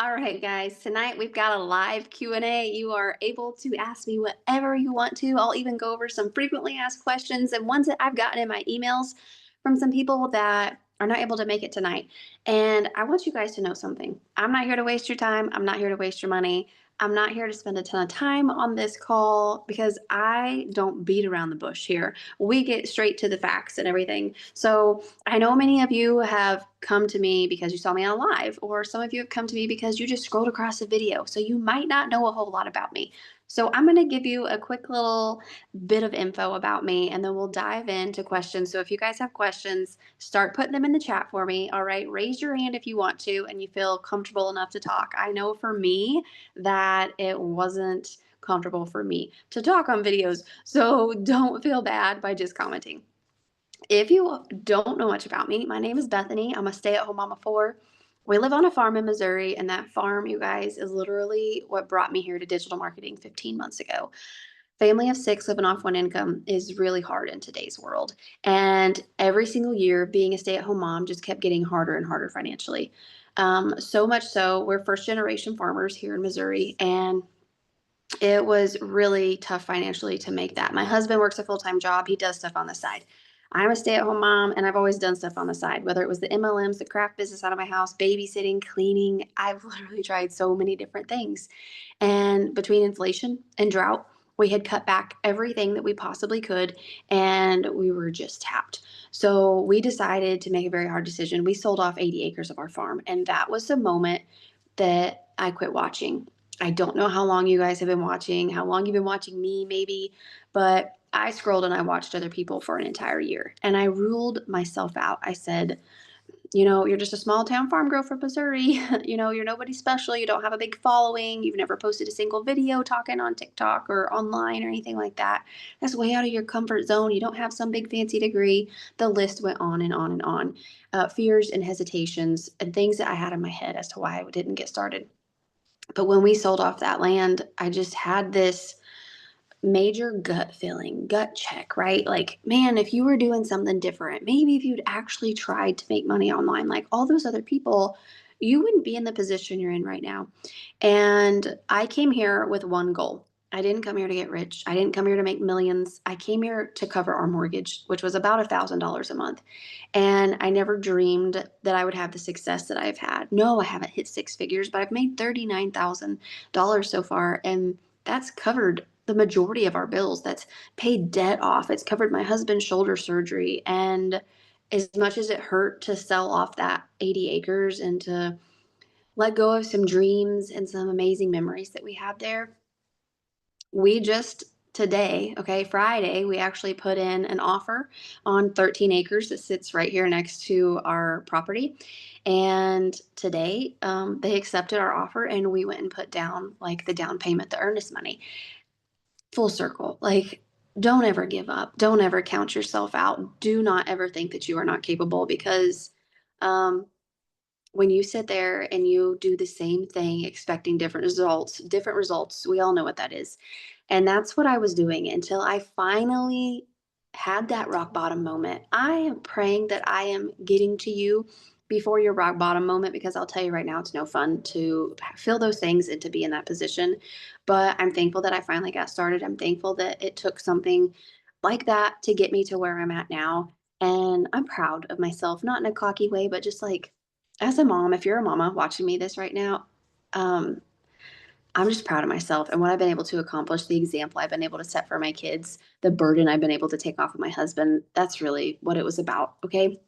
All right, guys. Tonight we've got a live Q&A. You are able to ask me whatever you want to. I'll even go over some frequently asked questions and ones that I've gotten in my emails from some people that are not able to make it tonight. And I want you guys to know something. I'm not here to waste your time. I'm not here to waste your money. I'm not here to spend a ton of time on this call because I don't beat around the bush here. We get straight to the facts and everything. So I know many of you have come to me because you saw me on live, or some of you have come to me because you just scrolled across a video. So you might not know a whole lot about me. So I'm going to give you a quick little bit of info about me and then we'll dive into questions. So if you guys have questions, start putting them in the chat for me. All right. Raise your hand if you want to and you feel comfortable enough to talk. I know for me that it wasn't comfortable for me to talk on videos. So don't feel bad by just commenting. If you don't know much about me, my name is Bethany. I'm a stay-at-home mom of four. We live on a farm in Missouri, and that farm, you guys, is literally what brought me here to digital marketing 15 months ago. Family of six living off one income is really hard in today's world. And every single year, being a stay-at-home mom just kept getting harder and harder financially. So much so, we're first generation farmers here in Missouri, and it was really tough financially to make that. My husband works a full-time job. He does stuff on the side. I'm a stay-at-home mom and I've always done stuff on the side, whether it was the MLMs, the craft business out of my house, babysitting, cleaning. I've literally tried so many different things. And between inflation and drought, we had cut back everything that we possibly could and we were just tapped. So we decided to make a very hard decision. We sold off 80 acres of our farm, and that was the moment that I quit watching. I don't know how long you guys have been watching, how long you've been watching me, maybe, but I scrolled and I watched other people for an entire year and I ruled myself out. I said, you're just a small town farm girl from Missouri. You're nobody special. You don't have a big following. You've never posted a single video talking on TikTok or online or anything like that. That's way out of your comfort zone. You don't have some big fancy degree. The list went on and on and on. Fears and hesitations and things that I had in my head as to why I didn't get started. But when we sold off that land, I just had this major gut feeling, gut check, right? Like, man, if you were doing something different, maybe if you'd actually tried to make money online like all those other people, you wouldn't be in the position you're in right now. And I came here with one goal. I didn't come here to get rich. I didn't come here to make millions. I came here to cover our mortgage, which was about $1,000 a month. And I never dreamed that I would have the success that I've had. No, I haven't hit six figures, but I've made $39,000 so far. And that's covered the majority of our bills. That's paid debt off. It's covered my husband's shoulder surgery. And as much as it hurt to sell off that 80 acres and to let go of some dreams and some amazing memories that we had there, we just today, okay, Friday, we actually put in an offer on 13 acres that sits right here next to our property. And today, they accepted our offer and we went and put down like the down payment, the earnest money. Full circle. Like, don't ever give up. Don't ever count yourself out. Do not ever think that you are not capable because um, when you sit there and you do the same thing expecting different results, we all know what that is. And that's what I was doing until I finally had that rock bottom moment. I am praying that I am getting to you before your rock bottom moment because I'll tell you right now, it's no fun to feel those things and to be in that position. But I'm thankful that I finally got started. I'm thankful that it took something like that to get me to where I'm at now. And I'm proud of myself, not in a cocky way, but just like as a mom, if you're a mama watching me this right now, um, I'm just proud of myself and what I've been able to accomplish, the example I've been able to set for my kids, the burden I've been able to take off of my husband. That's really what it was about. Okay.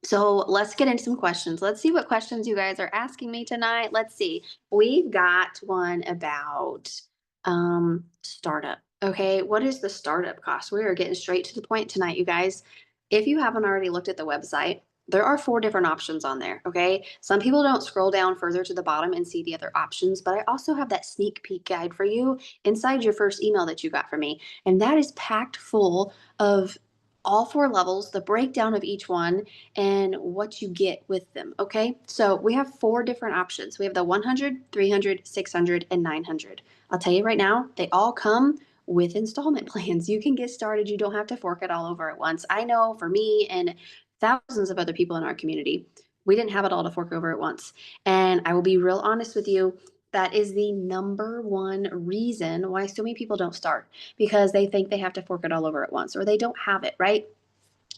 So let's get into some questions. Let's see what questions you guys are asking me tonight. Let's see. We've got one about startup. Okay. What is the startup cost? We are getting straight to the point tonight, you guys. If you haven't already looked at the website, there are four different options on there. Okay. Some people don't scroll down further to the bottom and see the other options, but I also have that sneak peek guide for you inside your first email that you got from me. And that is packed full of all four levels, the breakdown of each one, and what you get with them. Okay. So we have four different options. We have the 100, 300, 600, and 900. I'll tell you right now, they all come with installment plans. You can get started. You don't have to fork it all over at once. I know for me and thousands of other people in our community, We didn't have it all to fork over at once. And I will be real honest with you. That is the number one reason why so many people don't start, because they think they have to fork it all over at once, or they don't have it, right?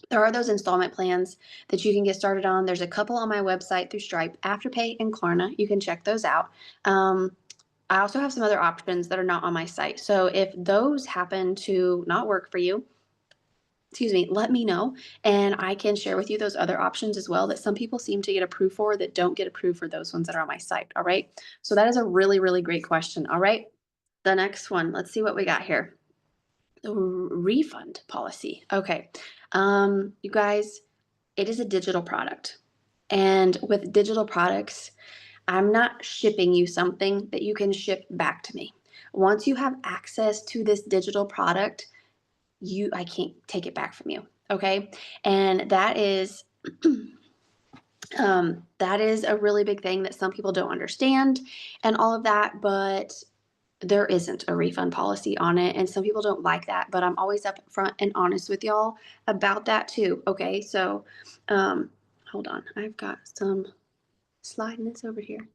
There are those installment plans that you can get started on. There's a couple on my website through Stripe, Afterpay and Klarna. You can check those out. I also have some other options that are not on my site. So if those happen to not work for you, excuse me, let me know and I can share with you those other options as well that some people seem to get approved for that don't get approved for those ones that are on my site. All right. So that is a really, really great question. All right. The next one, let's see what we got here. The refund policy. Okay. You guys, it is a digital product. And with digital products, I'm not shipping you something that you can ship back to me. Once you have access to this digital product, I can't take it back from you. Okay. And that is a really big thing that some people don't understand and all of that, but there isn't a refund policy on it. And some people don't like that, but I'm always up front and honest with y'all about that too. Okay. So, hold on. I've got some sliding this over here.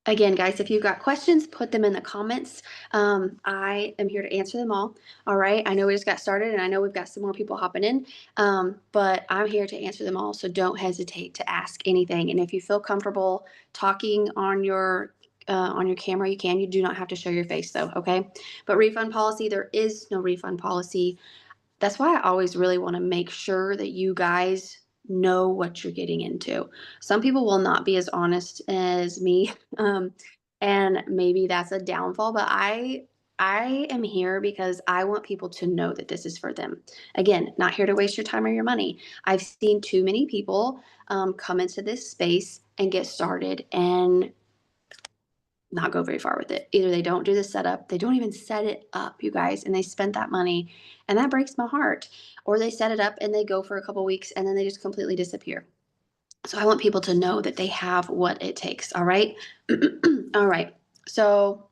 Again, guys, if you've got questions, put them in the comments. I am here to answer them all. All right. I know we just got started and I know we've got some more people hopping in, but I'm here to answer them all. So don't hesitate to ask anything. And if you feel comfortable talking on your camera, you can. You do not have to show your face though. Okay. But refund policy, there is no refund policy. That's why I always really want to make sure that you guys know what you're getting into. Some people will not be as honest as me, and maybe that's a downfall. But I am here because I want people to know that this is for them. Again, not here to waste your time or your money. I've seen too many people come into this space and get started and not go very far with it. Either they don't do the setup, they don't even set it up, you guys, and they spent that money, and that breaks my heart. Or they set it up and they go for a couple weeks and then they just completely disappear. So I want people to know that they have what it takes. All right. All right. So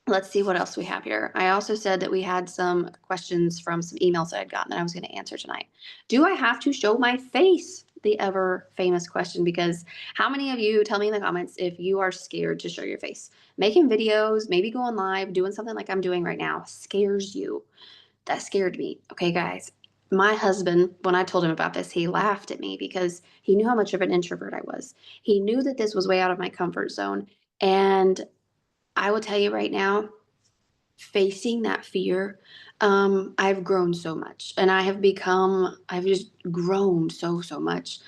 let's see what else we have here. I also said that we had some questions from some emails that I'd gotten that I was going to answer tonight. Do I have to show my face? The ever famous question, because how many of you, tell me in the comments if you are scared to show your face? Making videos, maybe going live, doing something like I'm doing right now scares you. That scared me. Okay, guys. My husband, when I told him about this, he laughed at me because he knew how much of an introvert I was. He knew that this was way out of my comfort zone. And I will tell you right now, facing that fear, I've grown so much and I've just grown so much.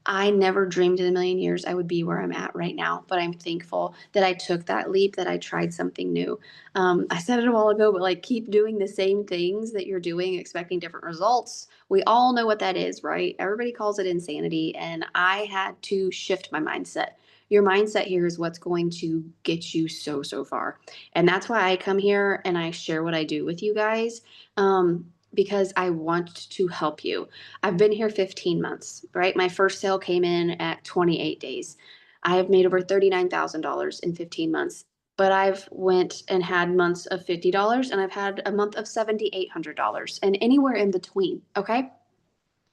I never dreamed in a million years I would be where I'm at right now, but I'm thankful that I took that leap, that I tried something new. I said it a while ago, but like keep doing the same things that you're doing, expecting different results. We all know what that is, right? Everybody calls it insanity. And I had to shift my mindset. Your mindset here is what's going to get you so far. And that's why I come here and I share what I do with you guys. Because I want to help you. I've been here 15 months, right? My first sale came in at 28 days. I have made over $39,000 in 15 months, but I've went and had months of $50 and I've had a month of $7,800 and anywhere in between. Okay.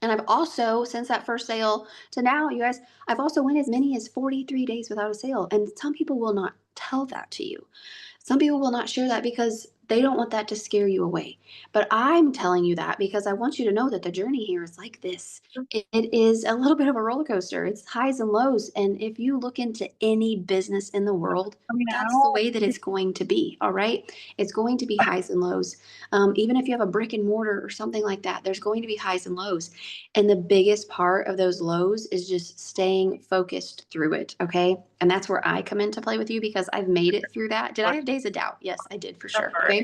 And I've also, since that first sale to now, you guys, I've also went as many as 43 days without a sale. And some people will not tell that to you. Some people will not share that because they don't want that to scare you away. But I'm telling you that because I want you to know that the journey here is like this. It is a little bit of a roller coaster. It's highs and lows. And if you look into any business in the world, that's the way that it's going to be. All right. It's going to be highs and lows. Even if you have a brick and mortar or something like that, there's going to be highs and lows. And the biggest part of those lows is just staying focused through it. Okay. And that's where I come into play with you because I've made it through that. Did I have days of doubt? Yes, I did for sure. Okay.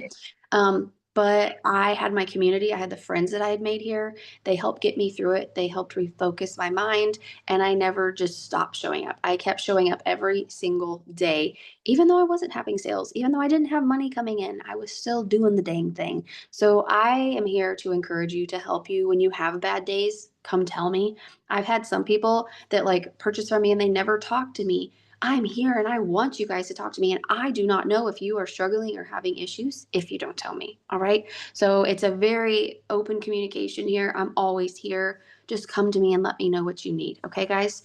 But I had my community. I had the friends that I had made here. They helped get me through it. They helped refocus my mind. And I never just stopped showing up. I kept showing up every single day, even though I wasn't having sales, even though I didn't have money coming in, I was still doing the dang thing. So I am here to encourage you, to help you when you have bad days. Come tell me. I've had some people that like purchase from me and they never talk to me. I'm here and I want you guys to talk to me. And I do not know if you are struggling or having issues if you don't tell me. All right. So it's a very open communication here. I'm always here just come to me and let me know what you need. Okay, guys?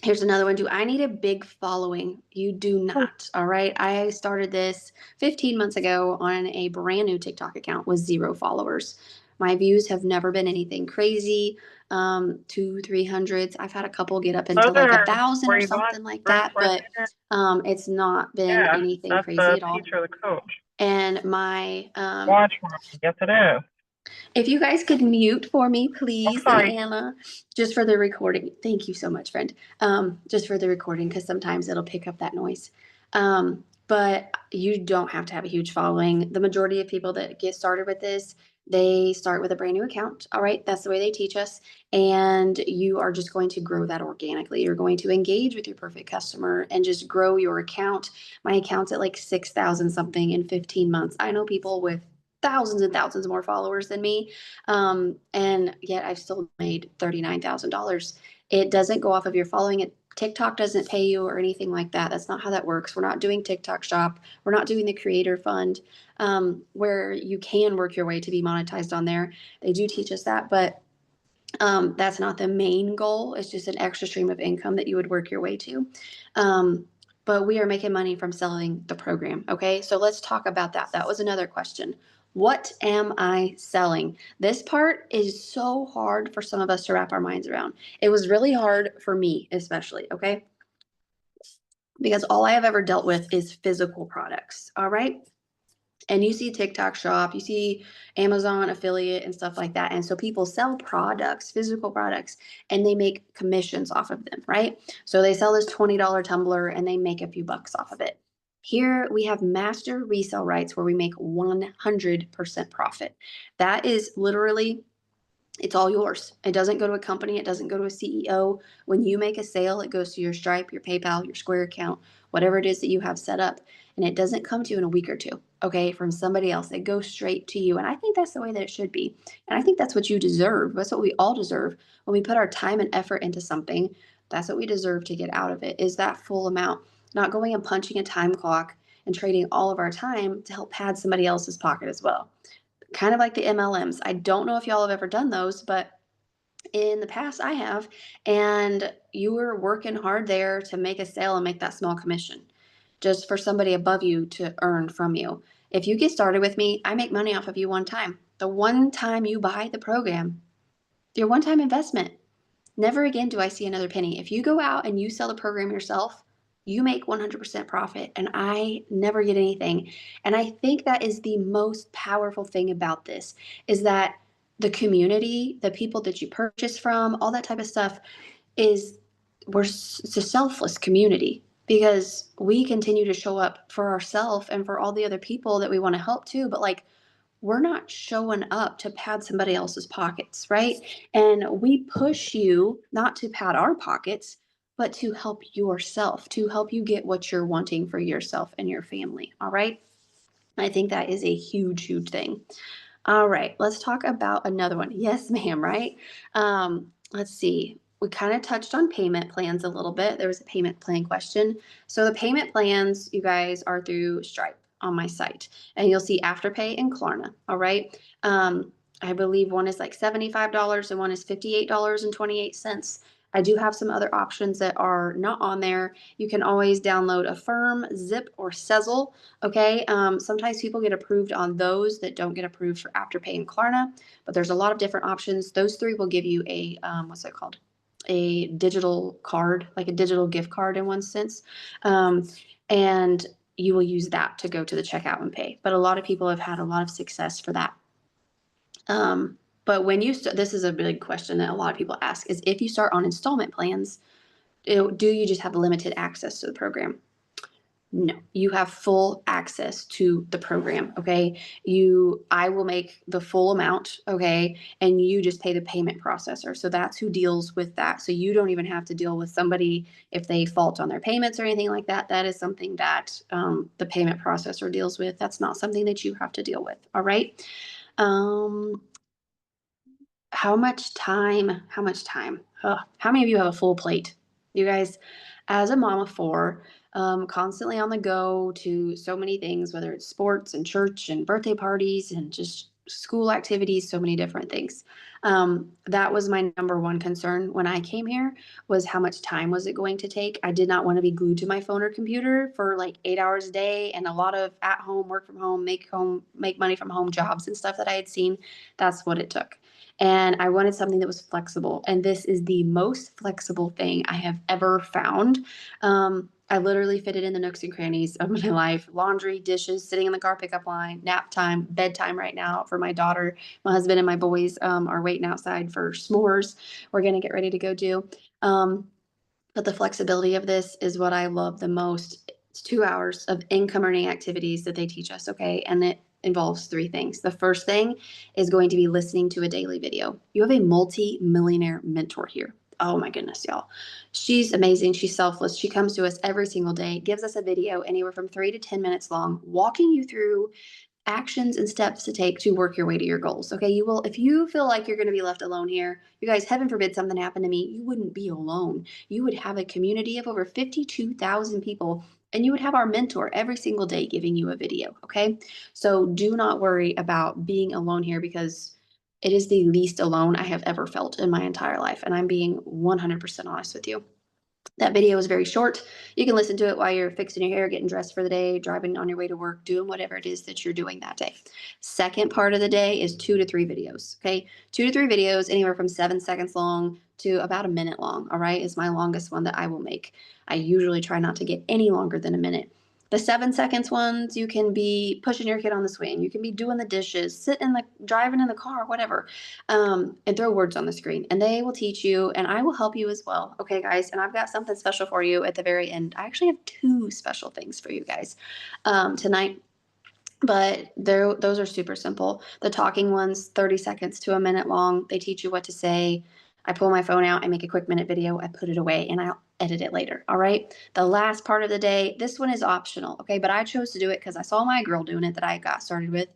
Here's another one. Do I need a big following? You do not. All right. I started this 15 months ago on a brand new TikTok account with 0 followers. My views have never been anything crazy. 200, 300s. I've had a couple get up into like 1,000 or something like that, but it's not been anything That's crazy the at all. teacher, the coach. And my Watch mommy. Yes, it is. if you guys could mute for me, please, and sorry. Anna, just for the recording. Thank you so much, friend. Just for the recording, because sometimes it'll pick up that noise. But you don't have to have a huge following. The majority of people that get started with this, they start with a brand new account. All right, that's the way they teach us. And you are just going to grow that organically. You're going to engage with your perfect customer and just grow your account. My account's at like 6,000 something in 15 months. I know people with thousands and thousands more followers than me. And yet I've still made $39,000. It doesn't go off of your following. TikTok doesn't pay you or anything like that. That's not how that works. We're not doing TikTok Shop. We're not doing the Creator Fund, where you can work your way to be monetized on there. They do teach us that, but that's not the main goal. It's just an extra stream of income that you would work your way to. But we are making money from selling the program. Okay, so let's talk about that. That was another question. What am I selling? This part is so hard for some of us to wrap our minds around. It was really hard for me, especially. Okay, because all I have ever dealt with is physical products. All right. And you see TikTok Shop, you see Amazon affiliate and stuff like that. And so people sell products, physical products, and they make commissions off of them, right? So they sell this $20 tumbler and they make a few bucks off of it. Here we have master resale rights where we make 100% profit. That is literally, it's all yours. It doesn't go to a company. It doesn't go to a CEO. When you make a sale, it goes to your Stripe, your PayPal, your Square account, whatever it is that you have set up. And it doesn't come to you in a week or two, okay, from somebody else. It goes straight to you. And I think that's the way that it should be. And I think that's what you deserve. That's what we all deserve. When we put our time and effort into something, that's what we deserve to get out of it, is that full amount, not going and punching a time clock and trading all of our time to help pad somebody else's pocket as well. Kind of like the MLMs. I don't know if y'all have ever done those, but in the past I have. And you were working hard there to make a sale and make that small commission just for somebody above you to earn from you. If you get started with me, I make money off of you one time. The one time you buy the program, your one time investment. Never again do I see another penny. If you go out and you sell the program yourself, you make 100% profit and I never get anything. And I think that is the most powerful thing about this, is that the community, the people that you purchase from, all that type of stuff is, it's a selfless community because we continue to show up for ourselves and for all the other people that we want to help too. But like, we're not showing up to pad somebody else's pockets, right? And we push you not to pad our pockets, but to help yourself, to help you get what you're wanting for yourself and your family. All right. I think that is a huge, huge thing. All right. Let's talk about another one. Yes, ma'am. Right. Let's see. We kind of touched on payment plans a little bit. There was a payment plan question. So the payment plans, you guys, are through Stripe on my site, and you'll see Afterpay and Klarna. All right. I believe one is like $75 and one is $58.28. I do have some other options that are not on there. You can always download Affirm, Zip, or Sezzle. Okay. Sometimes people get approved on those that don't get approved for Afterpay and Klarna, but there's a lot of different options. Those three will give you a, what's it called? A digital card, like a digital gift card in one sense. And you will use that to go to the checkout and pay. But a lot of people have had a lot of success for that. But when you this is a big question that a lot of people ask, is if you start on installment plans, do you just have limited access to the program? No, you have full access to the program. Okay. I will make the full amount. Okay. And you just pay the payment processor. So that's who deals with that. So you don't even have to deal with somebody if they fault on their payments or anything like that. That is something that the payment processor deals with. That's not something that you have to deal with. All right. How much time? How much time? How many of you have a full plate? You guys, as a mom of four, constantly on the go to so many things, whether it's sports and church and birthday parties and just school activities, so many different things. That was my number one concern when I came here, was how much time was it going to take. I did not want to be glued to my phone or computer for like 8 hours a day, and a lot of at home, work from home, make money from home jobs and stuff that I had seen. That's what it took. And I wanted something that was flexible. And this is the most flexible thing I have ever found. I literally fit it in the nooks and crannies of my life. Laundry, dishes, sitting in the car pickup line, nap time, bedtime right now for my daughter. My husband and my boys are waiting outside for s'mores. We're going to get ready to go do. Um, but the flexibility of this is what I love the most. It's 2 hours of income earning activities that they teach us, okay? And it involves three things. The first thing is going to be listening to a daily video. You have a multi-millionaire mentor here. Oh my goodness, y'all. She's amazing. She's selfless. She comes to us every single day, gives us a video anywhere from 3 to 10 minutes long, walking you through actions and steps to take to work your way to your goals. Okay. You will, if you feel like you're going to be left alone here, you guys, heaven forbid something happened to me, you wouldn't be alone. You would have a community of over 52,000 people, and you would have our mentor every single day giving you a video. Okay. So do not worry about being alone here, because it is the least alone I have ever felt in my entire life. And I'm being 100% honest with you. That video is very short. You can listen to it while you're fixing your hair, getting dressed for the day, driving on your way to work, doing whatever it is that you're doing that day. Second part of the day is 2 to 3 videos. Okay. 2 to 3 videos, anywhere from 7 seconds long to about a minute long. All right. Is my longest one that I will make. I usually try not to get any longer than a minute. The 7 seconds ones, you can be pushing your kid on the swing. You can be doing the dishes, sitting in the driving in the car, whatever, and throw words on the screen. And they will teach you, and I will help you as well. Okay, guys. And I've got something special for you at the very end. I actually have two special things for you guys tonight. But those are super simple. The talking ones, 30 seconds to a minute long. They teach you what to say. I pull my phone out, I make a quick minute video, I put it away, and I'll edit it later. All right. The last part of the day, this one is optional. Okay. But I chose to do it because I saw my girl doing it that I got started with,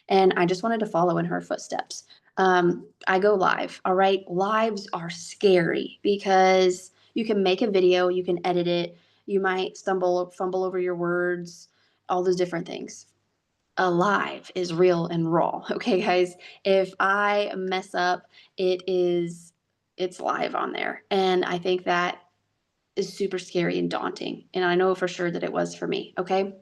and I just wanted to follow in her footsteps. I go live. All right. Lives are scary because you can make a video, you can edit it, you might fumble over your words, all those different things. Alive is real and raw. Okay, guys. If I mess up, it's live on there. And I think that is super scary and daunting. And I know for sure that it was for me. Okay.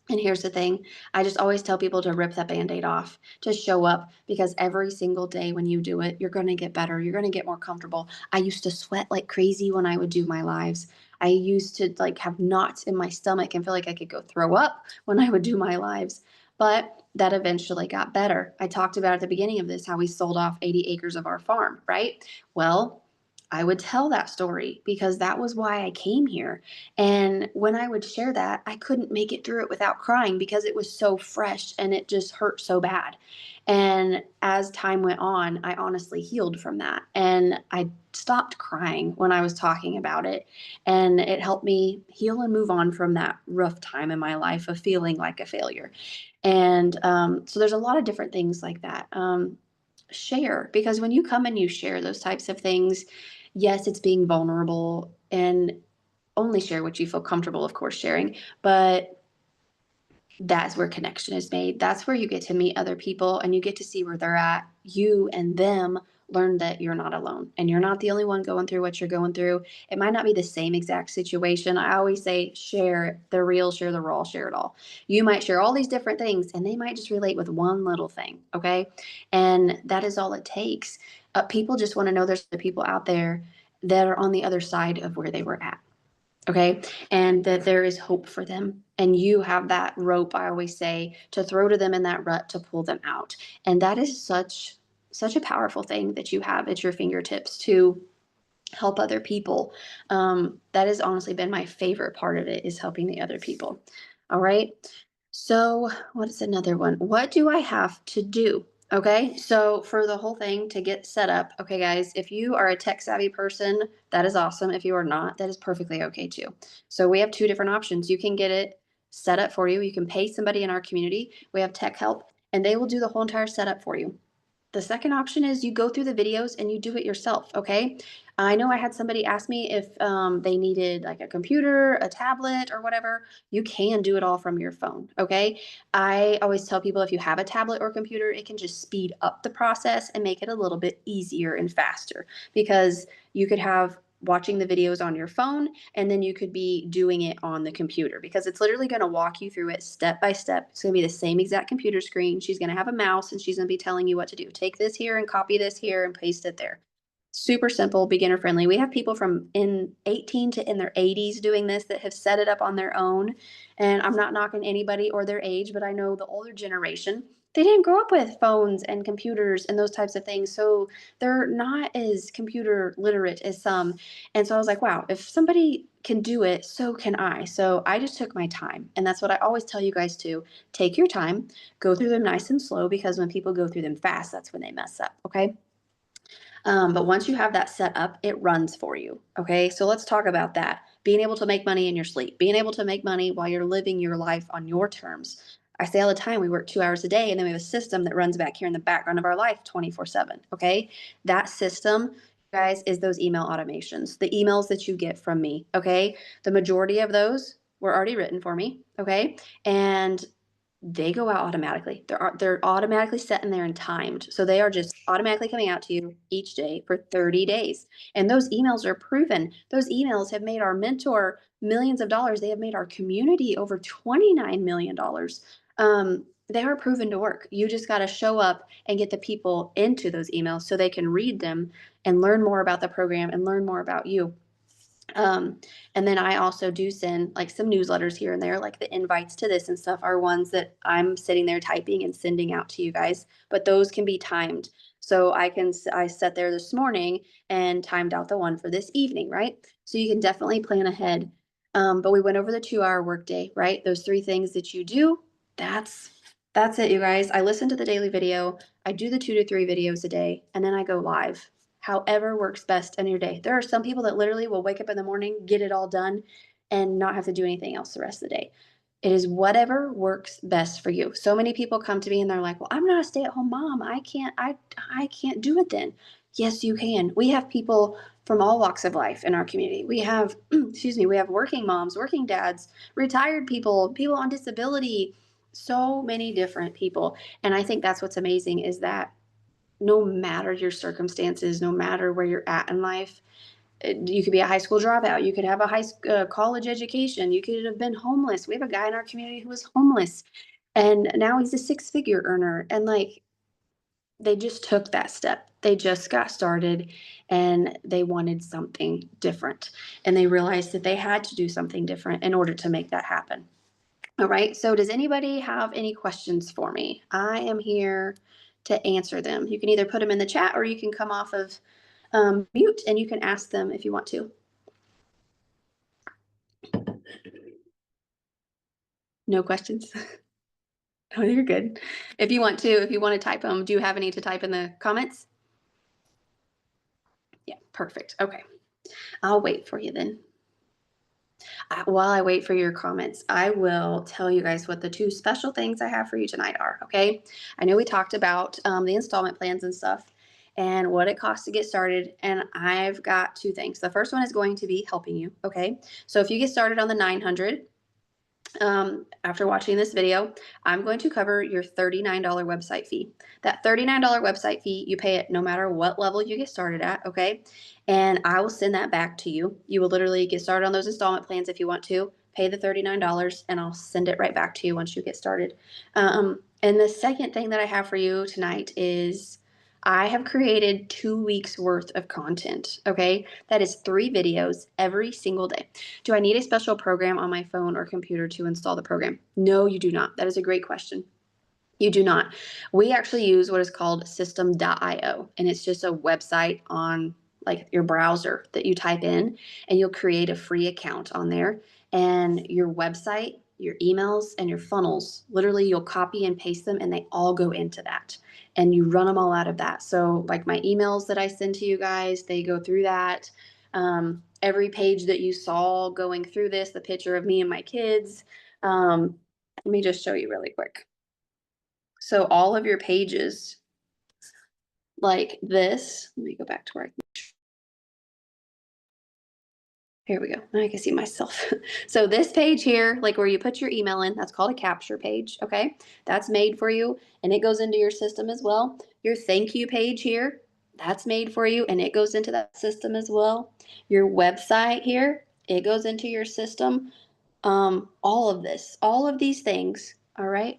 And here's the thing, I just always tell people to rip that band-aid off, to show up, because every single day when you do it, you're going to get better. You're going to get more comfortable. I used to sweat like crazy when I would do my lives. I used to like have knots in my stomach and feel like I could go throw up when I would do my lives. But that eventually got better. I talked about at the beginning of this how we sold off 80 acres of our farm, right? Well, I would tell that story because that was why I came here. And when I would share that, I couldn't make it through it without crying because it was so fresh and it just hurt so bad. And as time went on, I honestly healed from that. And I stopped crying when I was talking about it. And it helped me heal and move on from that rough time in my life of feeling like a failure. And so there's a lot of different things like that. Share, because when you come and you share those types of things, yes, it's being vulnerable, and only share what you feel comfortable, of course, sharing, but that's where connection is made. That's where you get to meet other people and you get to see where they're at. You and them learn that you're not alone and you're not the only one going through what you're going through. It might not be the same exact situation. I always say share the real, share the raw, share it all. You might share all these different things and they might just relate with one little thing. Okay. And that is all it takes. People just want to know there's the people out there that are on the other side of where they were at. Okay. And that there is hope for them. And you have that rope, I always say, to throw to them in that rut to pull them out. And that is such a powerful thing that you have at your fingertips to help other people. That has honestly been my favorite part of it, is helping the other people. All right. So what is another one? What do I have to do? Okay, so for the whole thing to get set up, okay, guys, if you are a tech savvy person, that is awesome. If you are not, that is perfectly okay too. So we have two different options. You can get it set up for you. You can pay somebody in our community. We have tech help, and they will do the whole entire setup for you. The second option is you go through the videos and you do it yourself. Okay. I know I had somebody ask me if they needed like a computer, a tablet, or whatever. You can do it all from your phone. Okay. I always tell people if you have a tablet or computer, it can just speed up the process and make it a little bit easier and faster because you could have watching the videos on your phone and then you could be doing it on the computer because it's literally going to walk you through it step by step. It's going to be the same exact computer screen. She's going to have a mouse and she's going to be telling you what to do. Take this here and copy this here and paste it there. Super simple, beginner friendly. We have people from in 18 to in their 80s doing this that have set it up on their own. And I'm not knocking anybody or their age, but I know the older generation, they didn't grow up with phones and computers and those types of things. So they're not as computer literate as some. And so I was like, wow, if somebody can do it, so can I. So I just took my time. And that's what I always tell you guys to take your time, go through them nice and slow because when people go through them fast, that's when they mess up. Okay. But once you have that set up, it runs for you. Okay. So let's talk about that. Being able to make money in your sleep, being able to make money while you're living your life on your terms. I say all the time, we work 2 hours a day and then we have a system that runs back here in the background of our life 24/7. Okay. That system, guys, is those email automations, the emails that you get from me. Okay. The majority of those were already written for me. Okay. And they go out automatically. They're automatically set in there and timed. So they are just automatically coming out to you each day for 30 days. And those emails are proven. Those emails have made our mentor millions of dollars. They have made our community over $29 million. They are proven to work. You just got to show up and get the people into those emails so they can read them and learn more about the program and learn more about you. Um, and then I also do send like some newsletters here and there, like the invites to this and stuff are ones that I'm sitting there typing and sending out to you guys, but those can be timed. So I sat there this morning and timed out the one for this evening, right? So you can definitely plan ahead. But we went over the 2 hour workday, right? Those three things that you do, that's that's it, you guys. I listen to the daily video. I do the 2 to 3 videos a day, and then I go live however works best in your day. There are some people that literally will wake up in the morning, get it all done, and not have to do anything else the rest of the day. It is whatever works best for you. So many people come to me and they're like, "Well, I'm not a stay-at-home mom. I can't do it then." Yes, you can. We have people from all walks of life in our community. We have excuse me, we have working moms, working dads, retired people, people on disability, so many different people. And I think that's what's amazing is that no matter your circumstances, no matter where you're at in life, you could be a high school dropout. You could have a college education. You could have been homeless. We have a guy in our community who was homeless and now he's a six-figure earner. And like, they just took that step. They just got started and they wanted something different. And they realized that they had to do something different in order to make that happen. All right. So, does anybody have any questions for me? I am here to answer them. You can either put them in the chat or you can come off of mute and you can ask them if you want to. No questions? Oh, you're good. If you want to type them, do you have any to type in the comments? Yeah, perfect. Okay. I'll wait for you then. While I wait for your comments, I will tell you guys what the two special things I have for you tonight are. Okay. I know we talked about the installment plans and stuff and what it costs to get started. And I've got two things. The first one is going to be helping you. Okay. So if you get started on the 900, after watching this video, I'm going to cover your $39 website fee. That $39 website fee, you pay it no matter what level you get started at, okay? And I will send that back to you. You will literally get started on those installment plans if you want to, pay the $39, and I'll send it right back to you once you get started. And the second thing that I have for you tonight is I have created 2 weeks worth of content, okay? That is 3 videos every single day. Do I need a special program on my phone or computer to install the program? No, you do not. That is a great question. You do not. We actually use what is called system.io, and it's just a website on like your browser that you type in, and you'll create a free account on there. And your website, your emails, and your funnels, literally, you'll copy and paste them, and they all go into that. And you run them all out of that. So, like my emails that I send to you guys, they go through that. Every page that you saw going through this, the picture of me and my kids. Let me just show you really quick. So all of your pages like this, let me go back to where I Here we go. Now I can see myself. So this page here, like where you put your email in, that's called a capture page. Okay. That's made for you and it goes into your system as well. Your thank you page here, that's made for you and it goes into that system as well. Your website here, it goes into your system. All of this, all of these things, all right.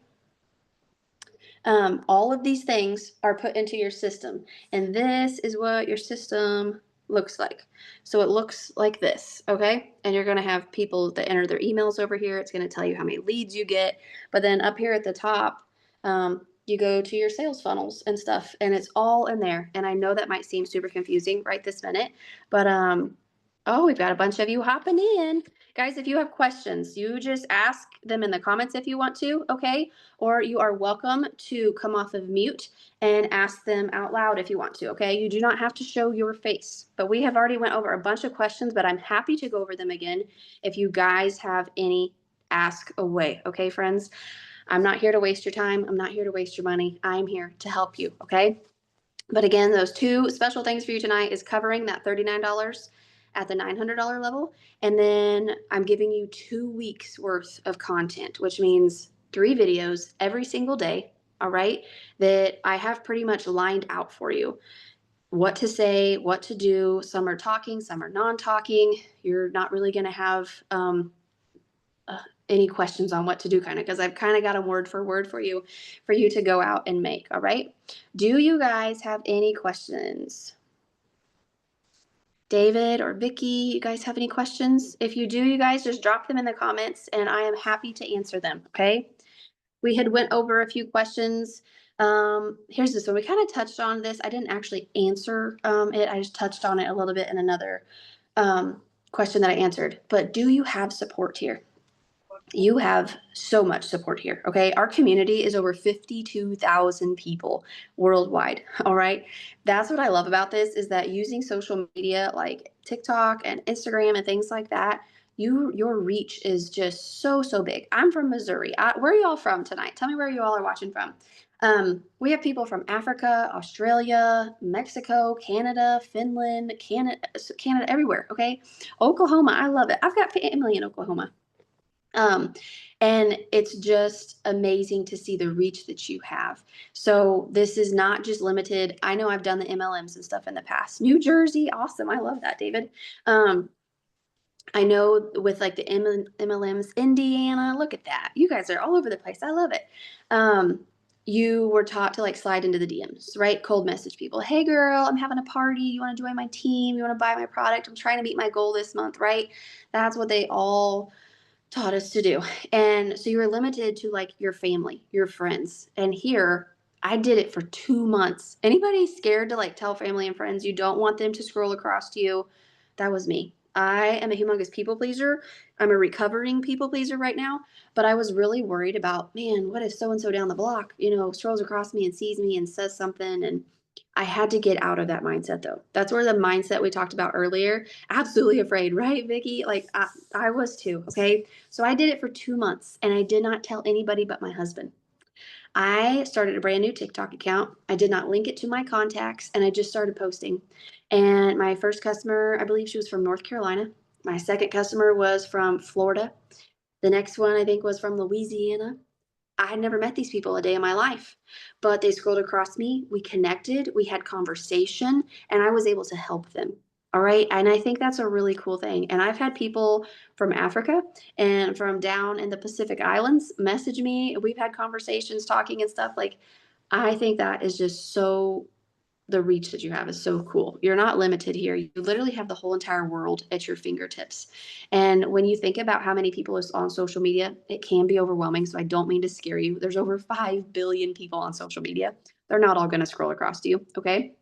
All of these things are put into your system, and this is what your system looks like. So it looks like this, okay? And you're gonna have people that enter their emails over here. It's gonna tell you how many leads you get, but then up here at the top, you go to your sales funnels and stuff, and it's all in there. And I know that might seem super confusing right this minute, but oh, we've got a bunch of you hopping in. Guys, if you have questions, you just ask them in the comments if you want to, okay? Or you are welcome to come off of mute and ask them out loud if you want to, okay? You do not have to show your face, but we have already went over a bunch of questions, but I'm happy to go over them again if you guys have any. Ask away, okay, friends? I'm not here to waste your time. I'm not here to waste your money. I'm here to help you, okay? But again, those two special things for you tonight is covering that $39 at the $900 level. And then I'm giving you 2 weeks worth of content, which means 3 videos every single day. All right. That I have pretty much lined out for you. What to say, what to do. Some are talking, some are non-talking. You're not really going to have any questions on what to do, kind of, because I've kind of got a word for you to go out and make. All right. Do you guys have any questions? David or Vicky, you guys have any questions? If you do, you guys just drop them in the comments and I am happy to answer them. Okay. We had went over a few questions. Here's this one. We kind of touched on this. I didn't actually answer it. I just touched on it a little bit in another question that I answered. But do you have support here? You have so much support here. Okay. Our community is over 52,000 people worldwide. All right. That's what I love about this is that using social media like TikTok and Instagram and things like that, your reach is just so big. I'm from Missouri. Where are y'all from tonight? Tell me where you all are watching from. We have people from Africa, Australia, Mexico, Canada, Finland, Canada, everywhere. Okay. Oklahoma. I love it. I've got family in Oklahoma. And it's just amazing to see the reach that you have. So this is not just limited. I know I've done the MLMs and stuff in the past. New Jersey, awesome. I love that, David. I know with like the MLMs, Indiana, look at that. You guys are all over the place. I love it. You were taught to like slide into the DMs, right? Cold message people. Hey girl, I'm having a party. You want to join my team? You want to buy my product? I'm trying to meet my goal this month, right? That's what they all taught us to do. And so you were limited to like your family, your friends. And here I did it for 2 months. Anybody scared to like tell family and friends you don't want them to scroll across to you? That was me. I am a humongous people pleaser. I'm a recovering people pleaser right now, but I was really worried about, man, what if so and so down the block, scrolls across me and sees me and says something, and I had to get out of that mindset though. That's where the mindset we talked about earlier, absolutely afraid, right, Vicky? Like I was too, okay? So I did it for 2 months and I did not tell anybody but my husband. I started a brand new TikTok account. I did not link it to my contacts and I just started posting. And my first customer, I believe she was from North Carolina. My second customer was from Florida. The next one I think was from Louisiana. I had never met these people a day in my life, but they scrolled across me. We connected, we had conversation, and I was able to help them. All right. And I think that's a really cool thing. And I've had people from Africa and from down in the Pacific Islands message me. We've had conversations talking and stuff. Like, I think that is just so, the reach that you have is so cool. You're not limited here. You literally have the whole entire world at your fingertips. And when you think about how many people is on social media, it can be overwhelming. So I don't mean to scare you. There's over 5 billion people on social media. They're not all going to scroll across to you. Okay.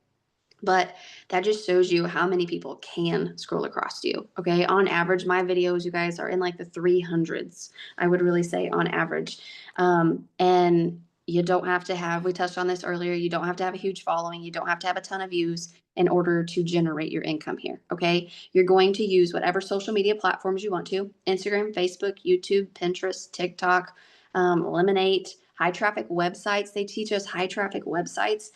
But that just shows you how many people can scroll across to you. Okay. On average, my videos, you guys, are in like the 300s, I would really say on average. And you don't have to have, we touched on this earlier, you don't have to have a huge following. You don't have to have a ton of views in order to generate your income here. Okay. You're going to use whatever social media platforms you want to: Instagram, Facebook, YouTube, Pinterest, TikTok, Lemonade, high traffic websites. They teach us high traffic websites.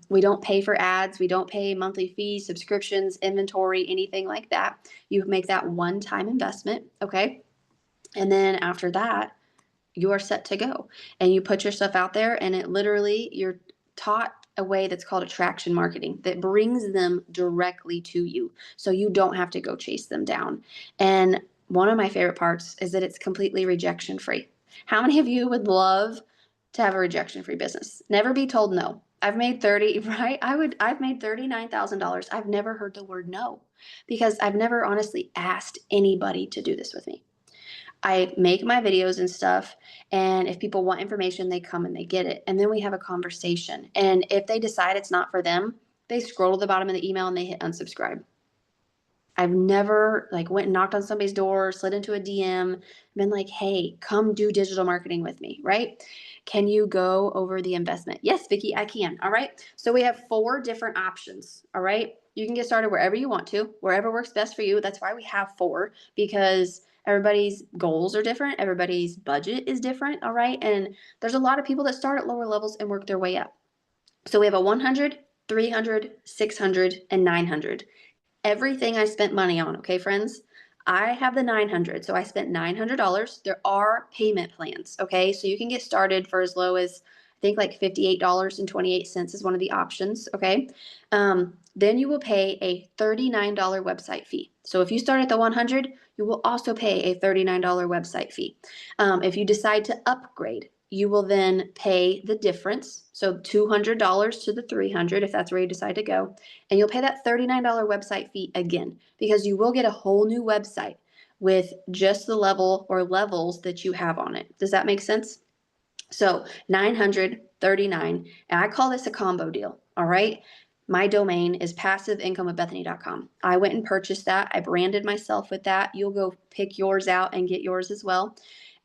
We don't pay for ads. We don't pay monthly fees, subscriptions, inventory, anything like that. You make that one-time investment, okay? And then after that, you are set to go. And you put your stuff out there, and it literally, you're taught a way that's called attraction marketing that brings them directly to you. So you don't have to go chase them down. And one of my favorite parts is that it's completely rejection free. How many of you would love to have a rejection free business? Never be told no. I've made 30, right? I've made $39,000. I've never heard the word no because I've never honestly asked anybody to do this with me. I make my videos and stuff, and if people want information, they come and they get it. And then we have a conversation. And if they decide it's not for them, they scroll to the bottom of the email and they hit unsubscribe. I've never like went and knocked on somebody's door, slid into a DM, been like, hey, come do digital marketing with me, right? Can you go over the investment? Yes, Vicki, I can. All right. So we have 4 different options. All right. You can get started wherever you want to, wherever works best for you. That's why we have 4, because everybody's goals are different. Everybody's budget is different. All right. And there's a lot of people that start at lower levels and work their way up. So we have a 100, 300, 600, and 900. Everything I spent money on, okay, friends? I have the 900, so I spent $900. There are payment plans, okay? So you can get started for as low as, I think like $58.28 is one of the options, okay? Then you will pay a $39 website fee. So if you start at the 100, you will also pay a $39 website fee. If you decide to upgrade, you will then pay the difference. So $200 to the 300 if that's where you decide to go. And you'll pay that $39 website fee again because you will get a whole new website with just the level or levels that you have on it. Does that make sense? So $939, and I call this a combo deal. All right. My domain is passiveincomeofbethany.com. I went and purchased that. I branded myself with that. You'll go pick yours out and get yours as well.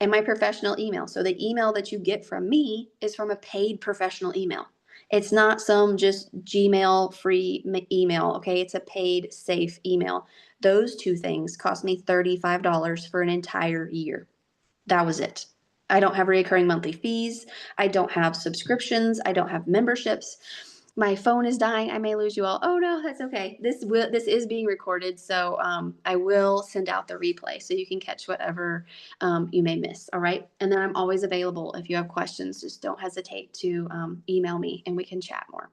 And my professional email. So the email that you get from me is from a paid professional email. It's not some just Gmail free email. Okay. It's a paid, safe email. Those 2 things cost me $35 for an entire year. That was it. I don't have recurring monthly fees. I don't have subscriptions. I don't have memberships. My phone is dying. I may lose you all. Oh no, that's okay. This is being recorded, so I will send out the replay so you can catch whatever you may miss. All right, and then I'm always available if you have questions. Just don't hesitate to email me, and we can chat more.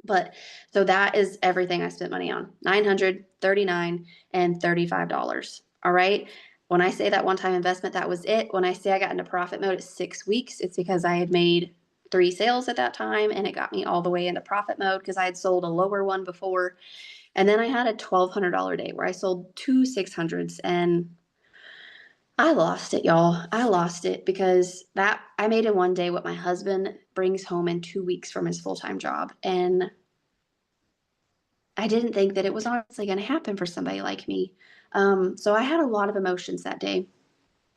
But so that is everything I spent money on: $939 and $35. All right. When I say that one-time investment, that was it. When I say I got into profit mode at 6 weeks, it's because I had made 3 sales at that time, and it got me all the way into profit mode because I had sold a lower one before. And then I had a $1,200 day where I sold 2 600s, and I lost it, y'all. I lost it because that I made in one day what my husband brings home in 2 weeks from his full-time job. And I didn't think that it was honestly going to happen for somebody like me. So I had a lot of emotions that day.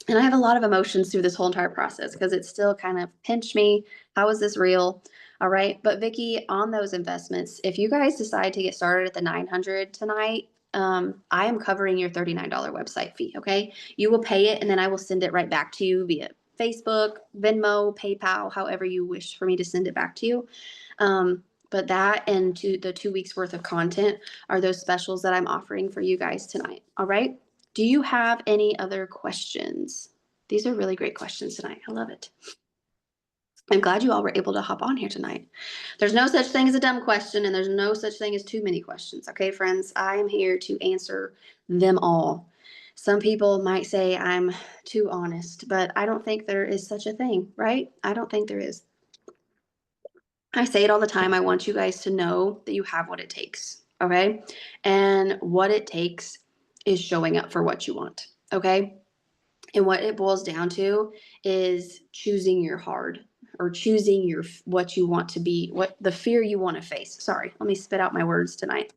And I have a lot of emotions through this whole entire process because it still kind of pinched me. How is this real? All right. But Vicki, on those investments, if you guys decide to get started at the 900 tonight, I am covering your $39 website fee. Okay. You will pay it, and then I will send it right back to you via Facebook, Venmo, PayPal, however you wish for me to send it back to you. But that and the 2 weeks worth of content are those specials that I'm offering for you guys tonight. All right. Do you have any other questions? These are really great questions tonight. I love it. I'm glad you all were able to hop on here tonight. There's no such thing as a dumb question, and there's no such thing as too many questions. Okay, friends, I am here to answer them all. Some people might say I'm too honest, but I don't think there is such a thing, right? I don't think there is. I say it all the time. I want you guys to know that you have what it takes. Okay. And what it takes is showing up for what you want. Okay. And what it boils down to is choosing your hard, or choosing your what you want to be, what the fear you want to face. Sorry, let me spit out my words tonight.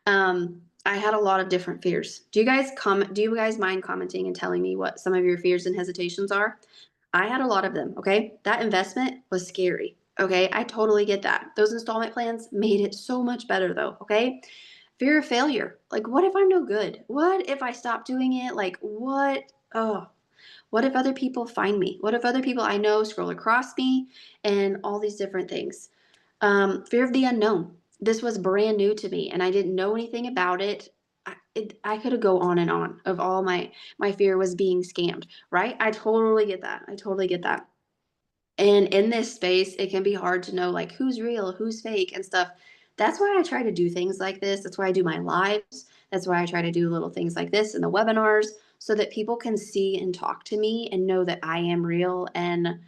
I had a lot of different fears. Do you guys mind commenting and telling me what some of your fears and hesitations are? I had a lot of them. Okay. That investment was scary. Okay. I totally get that. Those installment plans made it so much better though. Okay. Fear of failure. Like, what if I'm no good? What if I stop doing it? Like, what? Oh, What if other people find me? What if other people I know scroll across me and all these different things? Fear of the unknown. This was brand new to me and I didn't know anything about it. I could have go on and on of all my fear was being scammed, right? I totally get that. I totally get that. And in this space, it can be hard to know like who's real, who's fake and stuff. That's why I try to do things like this. That's why I do my lives. That's why I try to do little things like this in the webinars so that people can see and talk to me and know that I am real and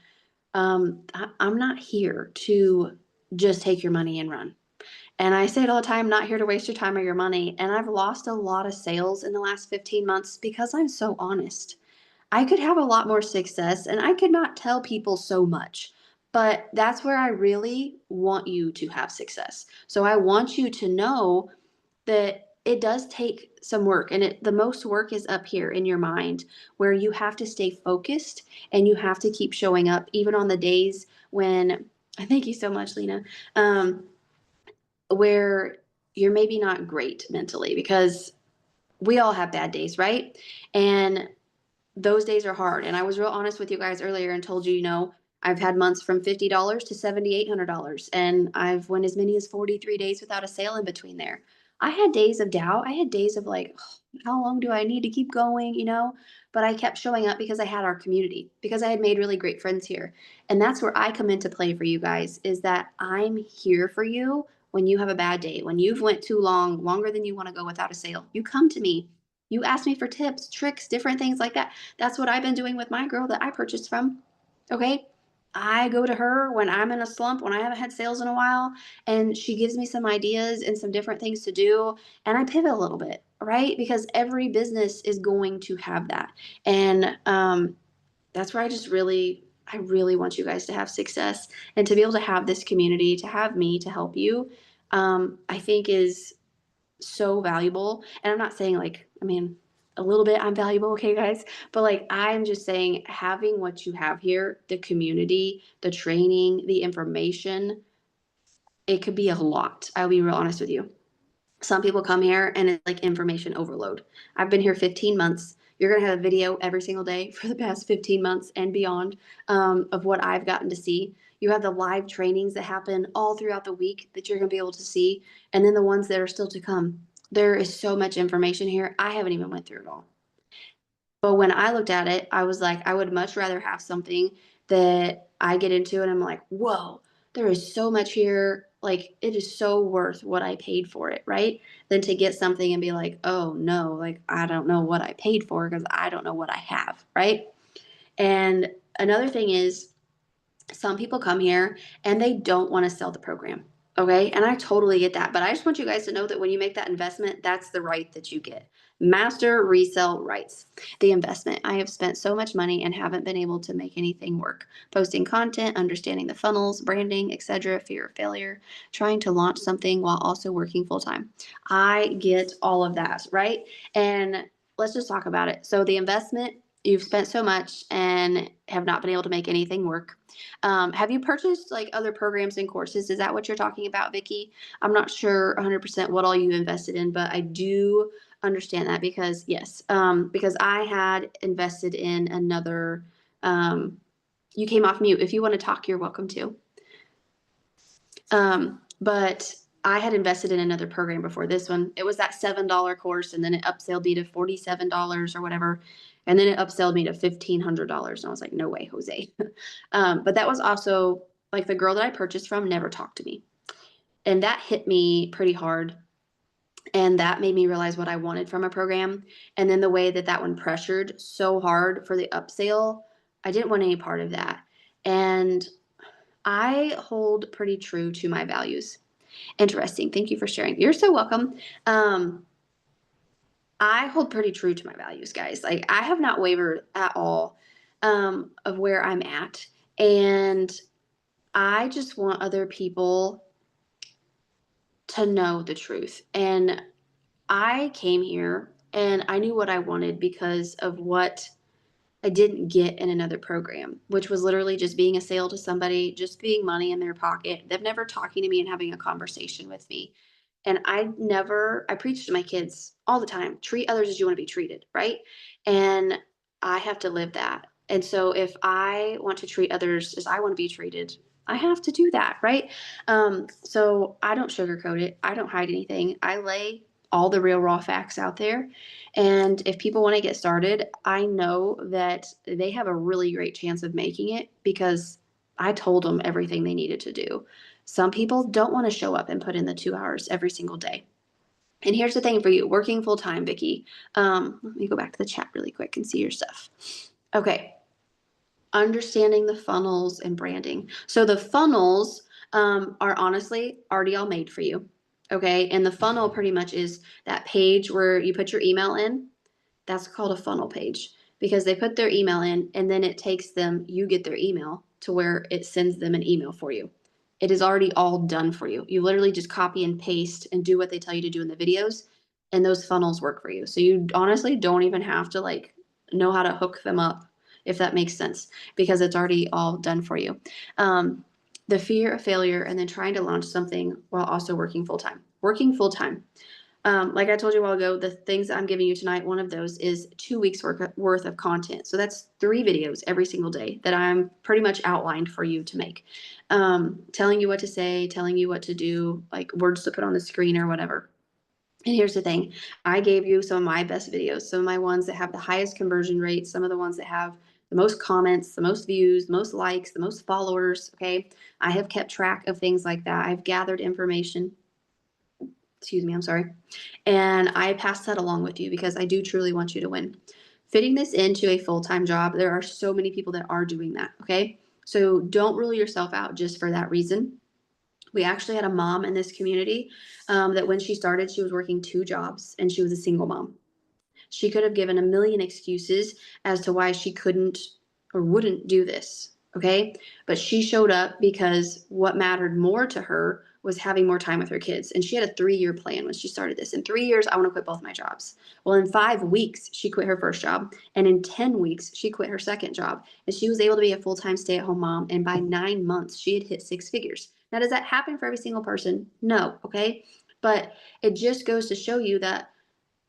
I'm not here to just take your money and run. And I say it all the time, not here to waste your time or your money. And I've lost a lot of sales in the last 15 months because I'm so honest. I could have a lot more success and I could not tell people so much. But that's where I really want you to have success. So I want you to know that it does take some work and the most work is up here in your mind where you have to stay focused and you have to keep showing up even on the days when thank you so much, Lena. Um, where you're maybe not great mentally because we all have bad days, right? And those days are hard. And I was real honest with you guys earlier and told you, I've had months from $50 to $7,800 and I've went as many as 43 days without a sale in between there. I had days of doubt. I had days of like, "Oh, how long do I need to keep going, But I kept showing up because I had our community, because I had made really great friends here. And that's where I come into play for you guys is that I'm here for you when you have a bad day, when you've went too long, longer than you want to go without a sale. You come to me. You ask me for tips, tricks, different things like that. That's what I've been doing with my girl that I purchased from. Okay. I go to her when I'm in a slump, when I haven't had sales in a while, and she gives me some ideas and some different things to do. And I pivot a little bit, right? Because every business is going to have that. And that's where I really want you guys to have success and to be able to have this community, to have me to help you, I think is so valuable. And I'm not saying like, I mean, a little bit I'm valuable, okay, guys? But like, I'm just saying having what you have here, the community, the training, the information, it could be a lot. I'll be real honest with you. Some people come here and it's like information overload. I've been here 15 months. You're going to have a video every single day for the past 15 months and beyond of what I've gotten to see. You have the live trainings that happen all throughout the week that you're going to be able to see, and then the ones that are still to come. There is so much information here. I haven't even went through it all. But when I looked at it, I was like, I would much rather have something that I get into and I'm like, whoa, there is so much here. Like, it is so worth what I paid for it, right? Than to get something and be like, oh no, like, I don't know what I paid for because I don't know what I have, right? And another thing is, some people come here and they don't want to sell the program. Okay. And I totally get that. But I just want you guys to know that when you make that investment, that's the right that you get. Master resale rights. The investment. I have spent so much money and haven't been able to make anything work. Posting content, understanding the funnels, branding, etc., fear of failure, trying to launch something while also working full time. I get all of that, right? And let's just talk about it. So the investment, you've spent so much and have not been able to make anything work. Have you purchased like other programs and courses? Is that what you're talking about, Vicky? I'm not sure 100% what all you invested in, but I do understand that because yes, because I had invested in another. You came off mute. If you want to talk, you're welcome to. But I had invested in another program before this one. It was that $7 course, and then it upselled me to $47 or whatever. And then it upselled me to $1,500. And I was like, no way, Jose. But that was also like the girl that I purchased from never talked to me. And that hit me pretty hard. And that made me realize what I wanted from a program. And then the way that that one pressured so hard for the upsell, I didn't want any part of that. And I hold pretty true to my values. Interesting. Thank you for sharing. You're so welcome. I hold pretty true to my values, guys. Like I have not wavered at all of where I'm at. And I just want other people to know the truth. And I came here and I knew what I wanted because of what I didn't get in another program, which was literally just being a sale to somebody, just being money in their pocket. They've never talking to me and having a conversation with me. And I preach to my kids all the time, treat others as you want to be treated, right? And I have to live that. And so if I want to treat others as I want to be treated, I have to do that, right? So I don't sugarcoat it. I don't hide anything. I lay all the real raw facts out there. And if people want to get started, I know that they have a really great chance of making it because I told them everything they needed to do. Some people don't want to show up and put in the 2 hours every single day. And here's the thing for you, working full time, Vicky. Let me go back to the chat really quick and see your stuff. Okay, understanding the funnels and branding. So the funnels are honestly already all made for you. Okay, and the funnel pretty much is that page where you put your email in. That's called a funnel page because they put their email in and then it takes them, you get their email to where it sends them an email for you. It is already all done for you. You literally just copy and paste and do what they tell you to do in the videos, and those funnels work for you. So you honestly don't even have to like know how to hook them up, if that makes sense, because it's already all done for you. The fear of failure and then trying to launch something while also working full time. Working full time. Like I told you a while ago, the things I'm giving you tonight, one of those is 2 weeks worth of content. So that's 3 videos every single day that I'm pretty much outlined for you to make. Telling you what to say, telling you what to do, like words to put on the screen or whatever. And here's the thing, I gave you some of my best videos, some of my ones that have the highest conversion rates, some of the ones that have the most comments, the most views, the most likes, the most followers. Okay. I have kept track of things like that. I've gathered information. Excuse me, I'm sorry. And I pass that along with you because I do truly want you to win. Fitting this into a full time job, there are so many people that are doing that. Okay. So don't rule yourself out just for that reason. We actually had a mom in this community that when she started, she was working 2 jobs and she was a single mom. She could have given a million excuses as to why she couldn't or wouldn't do this. Okay. But she showed up because what mattered more to her was having more time with her kids. And she had a 3 year plan when she started this. In 3 years, I want to quit both my jobs. Well, in 5 weeks, she quit her first job. And in 10 weeks, she quit her second job. And she was able to be a full time stay at home mom. And by 9 months, she had hit 6 figures. Now, does that happen for every single person? No. Okay. But it just goes to show you that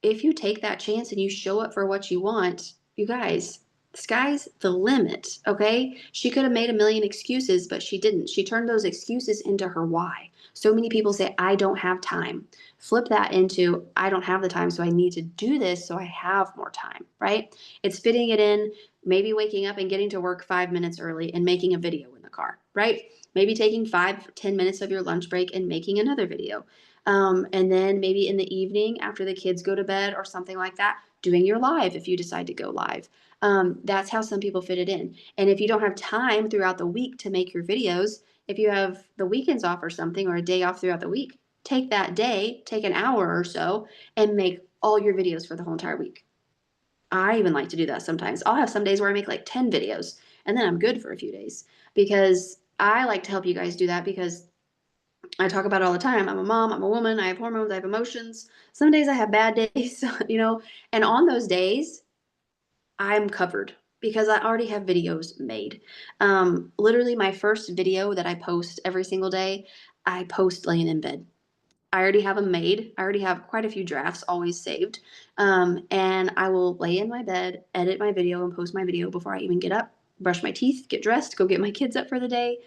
if you take that chance and you show up for what you want, you guys, sky's the limit, okay? She could have made a million excuses, but she didn't. She turned those excuses into her why. So many people say, I don't have time. Flip that into, I don't have the time, so I need to do this so I have more time, right? It's fitting it in, maybe waking up and getting to work 5 minutes early and making a video in the car, right? Maybe taking 5, 10 minutes of your lunch break and making another video. And then maybe in the evening after the kids go to bed or something like that, doing your live if you decide to go live. That's how some people fit it in. And if you don't have time throughout the week to make your videos, if you have the weekends off or something or a day off throughout the week, take that day, take an hour or so, and make all your videos for the whole entire week. I even like to do that sometimes. I'll have some days where I make like 10 videos and then I'm good for a few days because I like to help you guys do that because I talk about it all the time. I'm a mom, I'm a woman, I have hormones, I have emotions. Some days I have bad days, and on those days, I'm covered because I already have videos made. Literally, my first video that I post every single day, I post laying in bed. I already have them made. I already have quite a few drafts always saved. And I will lay in my bed, edit my video, and post my video before I even get up, brush my teeth, get dressed, go get my kids up for the day.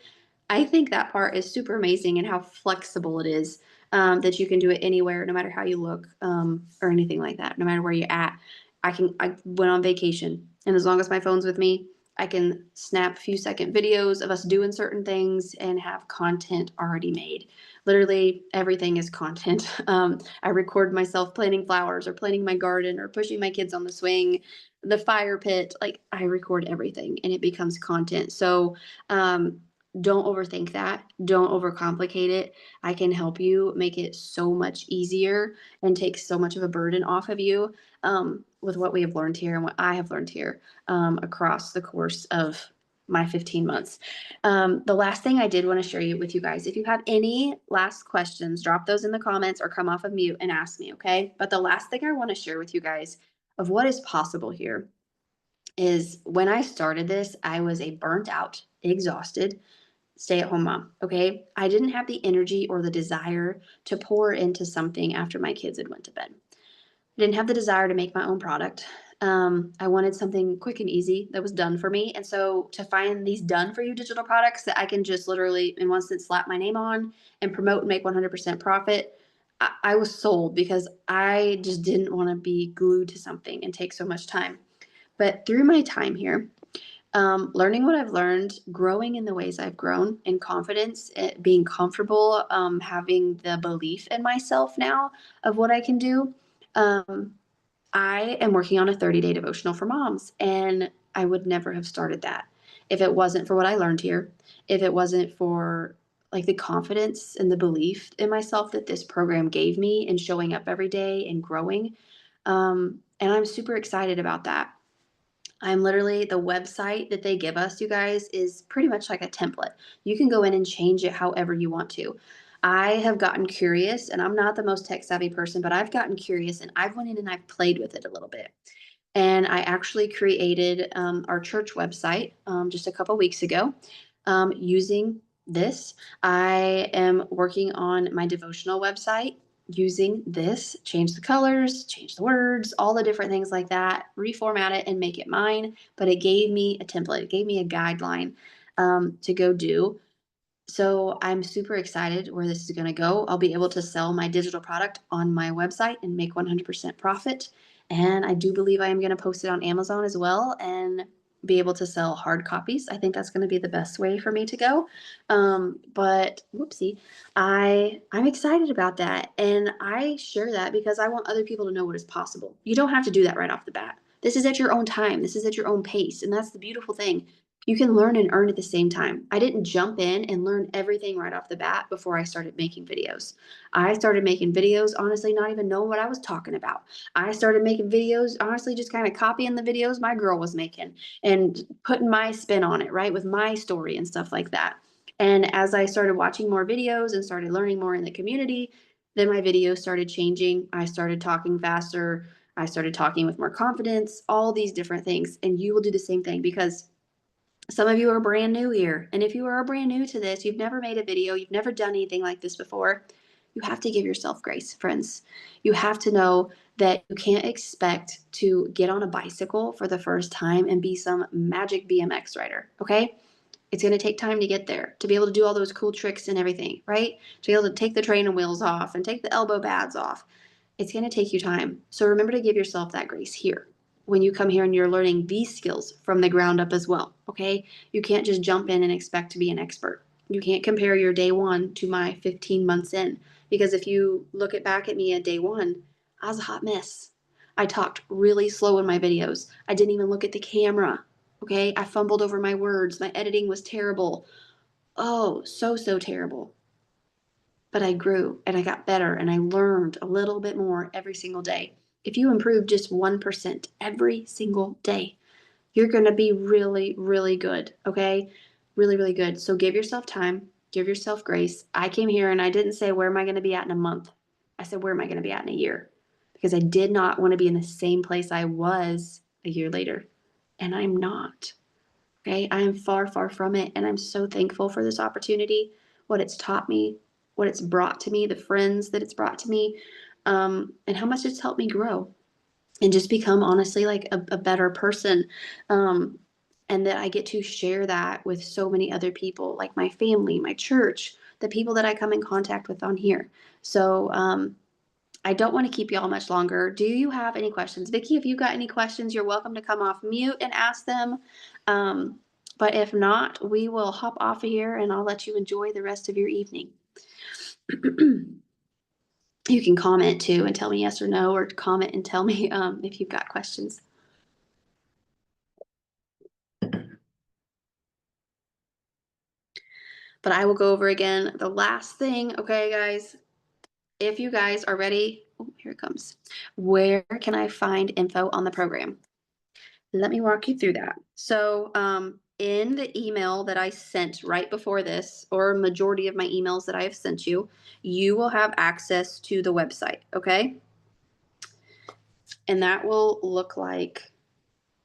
I think that part is super amazing and how flexible it is, that you can do it anywhere, no matter how you look, or anything like that, no matter where you're at. I went on vacation, and as long as my phone's with me, I can snap a few second videos of us doing certain things and have content already made. Literally everything is content. I record myself planting flowers or planting my garden or pushing my kids on the swing, the fire pit. Like I record everything and it becomes content. So, don't overthink that. Don't overcomplicate it. I can help you make it so much easier and take so much of a burden off of you, with what we have learned here and what I have learned here, across the course of my 15 months. The last thing I did want to share with you guys, if you have any last questions, drop those in the comments or come off of mute and ask me, okay? But the last thing I want to share with you guys of what is possible here is when I started this, I was a burnt out, exhausted, stay-at-home mom, okay? I didn't have the energy or the desire to pour into something after my kids had went to bed. I didn't have the desire to make my own product. I wanted something quick and easy that was done for me. And so to find these done for you digital products that I can just literally in one sense slap my name on and promote and make 100% profit, I was sold because I just didn't want to be glued to something and take so much time. But through my time here, learning what I've learned, growing in the ways I've grown in confidence, being comfortable, having the belief in myself now of what I can do. Um, I am working on a 30-day devotional for moms, and I would never have started that if it wasn't for what I learned here, if it wasn't for like the confidence and the belief in myself that this program gave me and showing up every day and growing. And I'm super excited about that. I'm literally the website that they give us, you guys, is pretty much like a template. You can go in and change it however you want to. I have gotten curious, and I'm not the most tech savvy person, but I've gotten curious and I've went in and I've played with it a little bit. And I actually created our church website just a couple weeks ago using this. I am working on my devotional website using this, change the colors, change the words, all the different things like that, reformat it and make it mine. But it gave me a template, it gave me a guideline to go do. So I'm super excited where this is going to go. I'll be able to sell my digital product on my website and make 100% profit. And I do believe I am going to post it on Amazon as well and be able to sell hard copies. I think that's going to be the best way for me to go. But whoopsie, I'm excited about that, and I share that because I want other people to know what is possible. You don't have to do that right off the bat. This is at your own time. This is at your own pace, and that's the beautiful thing. You can learn and earn at the same time. I didn't jump in and learn everything right off the bat before I started making videos. I started making videos, honestly, not even knowing what I was talking about. I started making videos, honestly, just kind of copying the videos my girl was making and putting my spin on it, right, with my story and stuff like that. And as I started watching more videos and started learning more in the community, then my videos started changing. I started talking faster. I started talking with more confidence, all these different things. And you will do the same thing because some of you are brand new here. And if you are brand new to this, you've never made a video, you've never done anything like this before, you have to give yourself grace, friends. You have to know that you can't expect to get on a bicycle for the first time and be some magic BMX rider, okay? It's going to take time to get there, to be able to do all those cool tricks and everything, right? To be able to take the training wheels off and take the elbow pads off. It's going to take you time. So remember to give yourself that grace here when you come here and you're learning these skills from the ground up as well, okay? You can't just jump in and expect to be an expert. You can't compare your day one to my 15 months in, because if you look at back at me at day one, I was a hot mess. I talked really slow in my videos. I didn't even look at the camera, okay? I fumbled over my words. My editing was terrible. Oh, so terrible. But I grew and I got better and I learned a little bit more every single day. If you improve just 1% every single day, you're going to be really, really good. Okay. Really, really good. So give yourself time, give yourself grace. I came here and I didn't say, where am I going to be at in a month? I said, where am I going to be at in a year? Because I did not want to be in the same place I was a year later. And I'm not. Okay. I am far, far from it. And I'm so thankful for this opportunity, what it's taught me, what it's brought to me, the friends that it's brought to me, and how much it's helped me grow and just become honestly like a better person. Um, and that I get to share that with so many other people, like my family, my church, the people that I come in contact with on here. So I don't want to keep y'all much longer. Do you have any questions? Vicki, if you've got any questions, you're welcome to come off mute and ask them. But if not, we will hop off of here and I'll let you enjoy the rest of your evening. You can comment too and tell me yes or no, or comment and tell me if you've got questions. But I will go over again the last thing. Okay, guys, if you guys are ready, oh, here it comes. Where can I find info on the program? Let me walk you through that. So in the email that I sent right before this, or majority of my emails that I have sent you, you will have access to the website, okay? And that will look like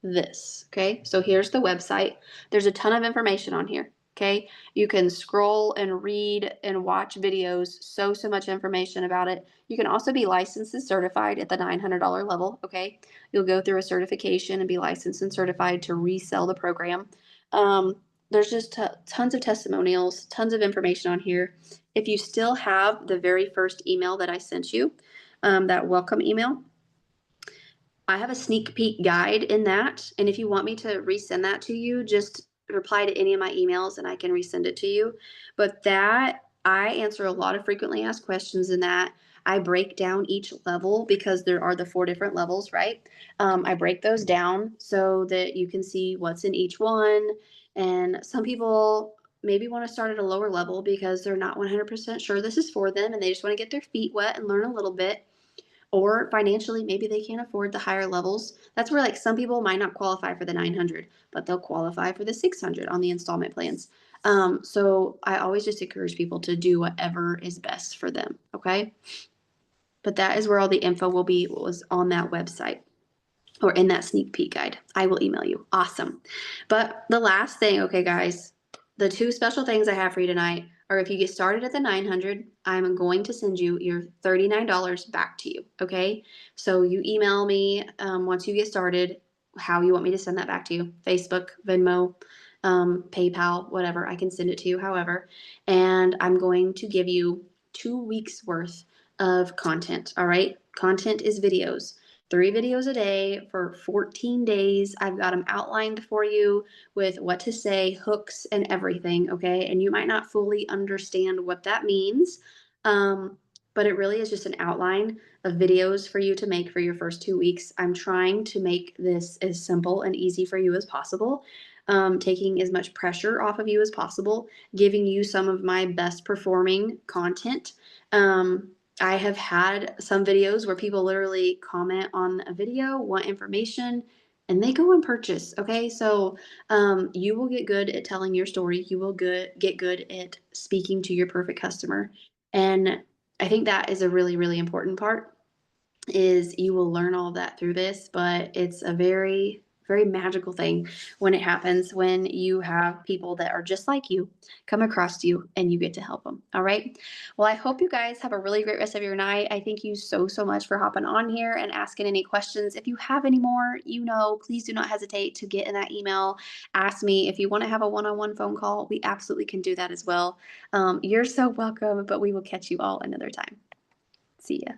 this, okay? So here's the website. There's a ton of information on here, Okay. You can scroll and read and watch videos, so much information about it. You can also be licensed and certified at the $900 level. Okay. You'll go through a certification and be licensed and certified to resell the program. Um, there's just tons of testimonials, tons of information on here. If you still have the very first email that I sent you, that welcome email, I have a sneak peek guide in that. And if you want me to resend that to you, just reply to any of my emails and I can resend it to you. But that I answer a lot of frequently asked questions in that. I break down each level because there are the 4 different levels, right? I break those down so that you can see what's in each one. And some people maybe want to start at a lower level because they're not 100% sure this is for them and they just want to get their feet wet and learn a little bit, or financially maybe they can't afford the higher levels. That's where like some people might not qualify for the 900, but they'll qualify for the 600 on the installment plans. So I always just encourage people to do whatever is best for them. Okay. But that is where all the info will be, was on that website or in that sneak peek guide. I will email you. Awesome. But the last thing, okay, guys, the 2 special things I have for you tonight are, if you get started at the 900, I'm going to send you your $39 back to you. Okay. So you email me once you get started, how you want me to send that back to you: Facebook, Venmo, PayPal, whatever. I can send it to you however. And I'm going to give you 2 weeks worth of content. All right. Content is videos. 3 videos a day for 14 days. I've got them outlined for you with what to say, hooks, and everything. Okay. And you might not fully understand what that means. But it really is just an outline of videos for you to make for your first 2 weeks. I'm trying to make this as simple and easy for you as possible, taking as much pressure off of you as possible, giving you some of my best performing content. I have had some videos where people literally comment on a video, want information, and they go and purchase. Okay. So you will get good at telling your story. You will get good at speaking to your perfect customer. And I think that is a really, really important part, is you will learn all of that through this, but it's a very, very magical thing when it happens, when you have people that are just like you come across you and you get to help them. All right. Well, I hope you guys have a really great rest of your night. I thank you so much for hopping on here and asking any questions. If you have any more, please do not hesitate to get in that email. Ask me. If you want to have a one-on-one phone call, we absolutely can do that as well. You're so welcome, but we will catch you all another time. See ya.